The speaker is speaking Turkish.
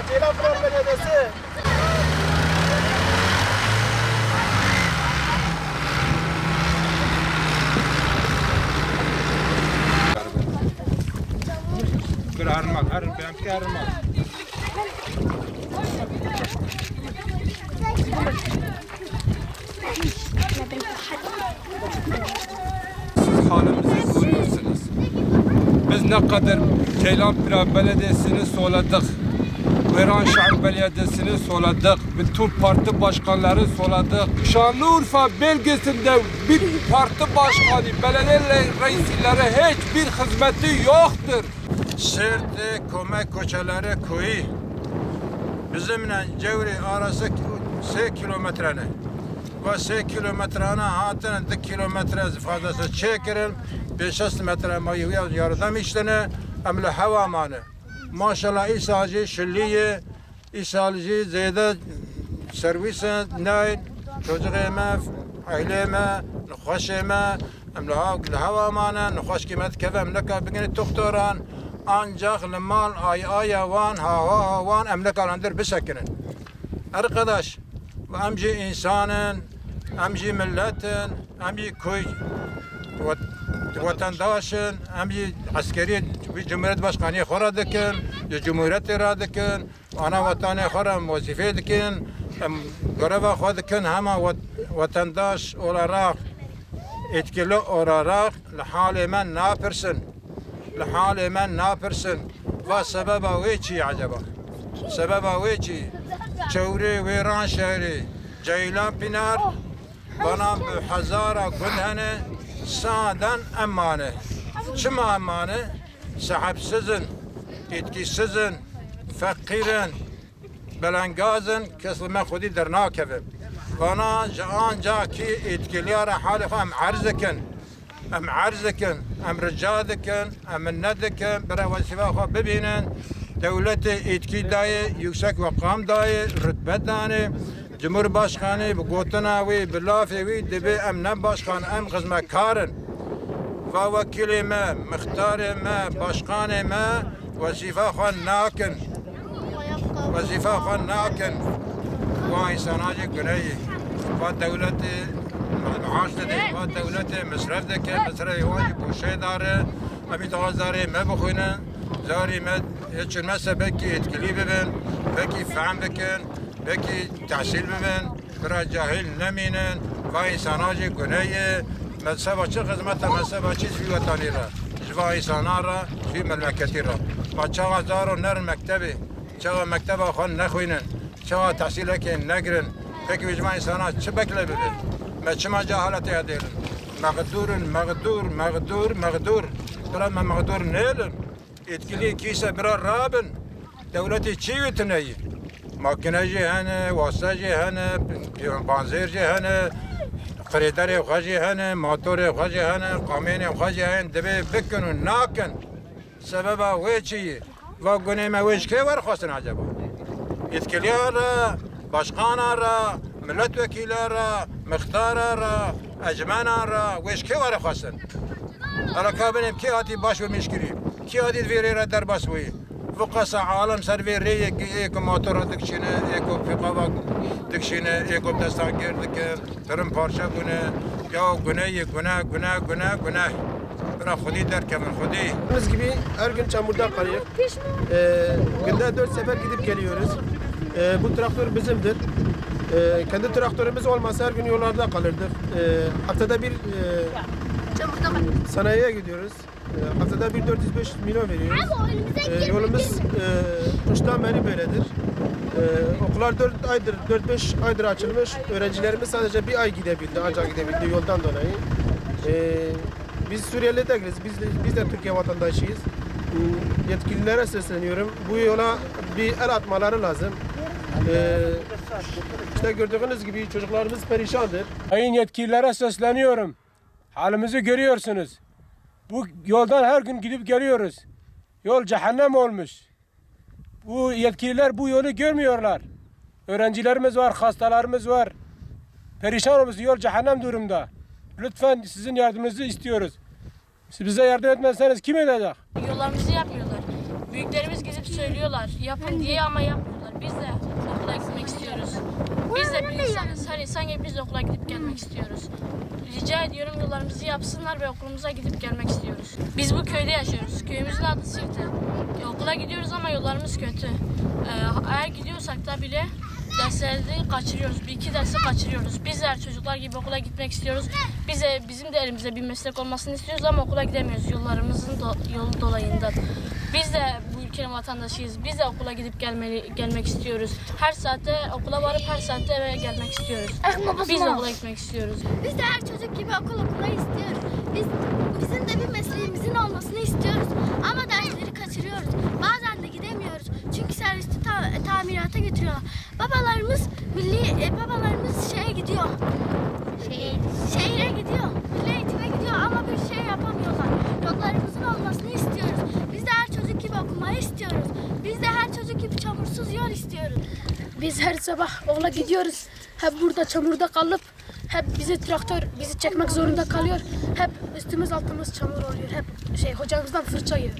Ceylanpınar Belediyesi. Siz halimizi görüyorsunuz. Biz ne kadar Ceylanpınar Belediyesi'ni soladık. Viranşehir Belediyesi'ni soladık. Bütün parti başkanları soladık. Şanlıurfa bölgesinde bir parti başkanı, belediye reisleri hiçbir hizmeti yoktur. Sirti, Komek koçaları koyu. Bizimle Cevri arası 8 kilometrene. Ve 8 kilometrene hatın 2 kilometre fazlası çekirin. 5-6 metre mayı yardım işlerine emle havamanı. Maşallah İsa'cı şilliye, İsa'cı zeyde servisin neyin, çocuğuma, aileme, nükhşeme, emle havamanı, nükhş kıymet kefem leka bugün doktoran. Ancak limal ayavan havan emlekalandır bisakinin. Arkadaş, amci insanın, amci milletin, amci köy vatandaşın, amci askeri Cumhuriyet Başkanı khora dikin, Cumhuriyet iradıkin, ana vatanı khora vazife dikin, göreve khod dikin ama vatandaş olarak etkili olarak halime ne yaparsın? لحالي ناپرسن و سبب ویچی عجبا سبب ویچی چوری ویران شهری جیلان پینار بنام هزارا گندهنه سادن امانه چما امانه صاحب سزن اتکی سزن فقیرن بلنگازن کسل من خودی در ناکبم بنا جان جا کی اتکلیار حال خواهم عرضکن ام عرضكن ام رجادكن ام الندكن برا وظيفه خو ببينن دولت اتكي داي يكسك وقام داي رتبه داني جمهور باشخاني بقوتنا وي بلافي وي دبي ام نب باشخان ام خدمه كارن ووكيل ما مختار ما باشخان ما وظيفه خو ناكن وظيفه خو ناكن وانساناجي غني ودولت معاش دادی و دولت مصرف دکه مصرف واجب بوشه داره امی تاز داره ما بخونن زاری ما چون مثلا بکی اتکلی ببین بکی فهم بکن بکی تحصیل ببین برای جاهل نمینن و انساناجی گناهی مثلا چه خدمت مثلا چیز فی وطنی را جوا انسانا را فی مملکتی را ما چه هزارو نر مکتبی چه مکتب خون نخوینن چه تحصیل که نگرن بکی جوا انسانا چه بکله ببین ما چما جهالت یادیرن مقدور برای ما مقدور نیلن اتکلی کیسه برای رابن دولتی چی ویتنهی ماکینه جی هنه واسطه جی هنه بانزیر جی هنه خریدار خواجی هنه موتور خواجی هنه قامین خواجی هنه دبی بکنن ناکن سبب وی چیه و گونه ما ویش که ورخواستن عجبا اتکلی را başkan ara, milletvekili ara, muhtar ara, ecmen ara, ve ki var khasın. Alaka benim ki hadi baş ve meşgiri, ki hadi verire derbas ve. Vukasa alem serveri ek motor dikşine, ek fikava dikşine, ek destagir dikin, tarım parça güne, ya günah. Bırak Xudi derken Xudi. Biz gibi her gün çamurda kalıyoruz. Günde 4 sefer gidip geliyoruz. Bu traktör bizimdir. Kendi traktörümüz olmasa her gün yollarda kalırdık. Haftada bir sanayiye gidiyoruz. Haftada bir 405 milyon veriyoruz. Yolumuz kıştan beri böyledir. Okullar 4-5 aydır açılmış. Öğrencilerimiz sadece bir ay gidebildi, ancak gidebildi yoldan dolayı. Biz Suriyeli değiliz, biz de Türkiye vatandaşıyız. Yetkililere sesleniyorum. Bu yola bir el atmaları lazım. İşte gördüğünüz gibi çocuklarımız perişandır. Sayın yetkililere sesleniyorum. Halimizi görüyorsunuz. Bu yoldan her gün gidip geliyoruz. Yol cehennem olmuş. Bu yetkililer bu yolu görmüyorlar. Öğrencilerimiz var, hastalarımız var. Perişan olmuş, yol cehennem durumda. Lütfen sizin yardımınızı istiyoruz. Siz bize yardım etmezseniz kim edecek? Yollarımızı yapmıyorlar. Büyüklerimiz gidip söylüyorlar, yapın diye ama yapmıyorlar. Biz de okula gitmek istiyoruz. Biz de bir insanız. Her insan gibi biz de okula gidip gelmek istiyoruz. Rica ediyorum yollarımızı yapsınlar ve okulumuza gidip gelmek istiyoruz. Biz bu köyde yaşıyoruz. Köyümüzün adı Sirte. Okula gidiyoruz ama yollarımız kötü. Eğer gidiyorsak da bile dersleri kaçırıyoruz. Bir iki dersi kaçırıyoruz. Biz de çocuklar gibi okula gitmek istiyoruz. Bizim de elimizde bir meslek olmasını istiyoruz ama okula gidemiyoruz yollarımızın yolu dolayından. Biz de bu ülkenin vatandaşıyız. Biz de okula gidip gelmek istiyoruz. Her saatte okula varıp her saatte eve gelmek istiyoruz. Biz de okula gitmek istiyoruz. Biz de her çocuk gibi okumayı istiyoruz. Bizim de bir mesleğimizin olmasını istiyoruz. Ama dersleri kaçırıyoruz. Bazen de gidemiyoruz. Çünkü serviste tamirata götürüyorlar. Babalarımız şeye gidiyor. Şehire gidiyor. Milli eğitime gidiyor ama bir şey yapamıyorlar. Yollarımızın olmasını istiyoruz. Biz de her çocuk gibi okumayı istiyoruz. Biz de her çocuk gibi çamursuz yol istiyoruz. Biz her sabah okula gidiyoruz. Hep burada çamurda kalıp hep traktör bizi çekmek zorunda kalıyor. Hep üstümüz altımız çamur oluyor. Hep hocamızdan fırça yiyoruz.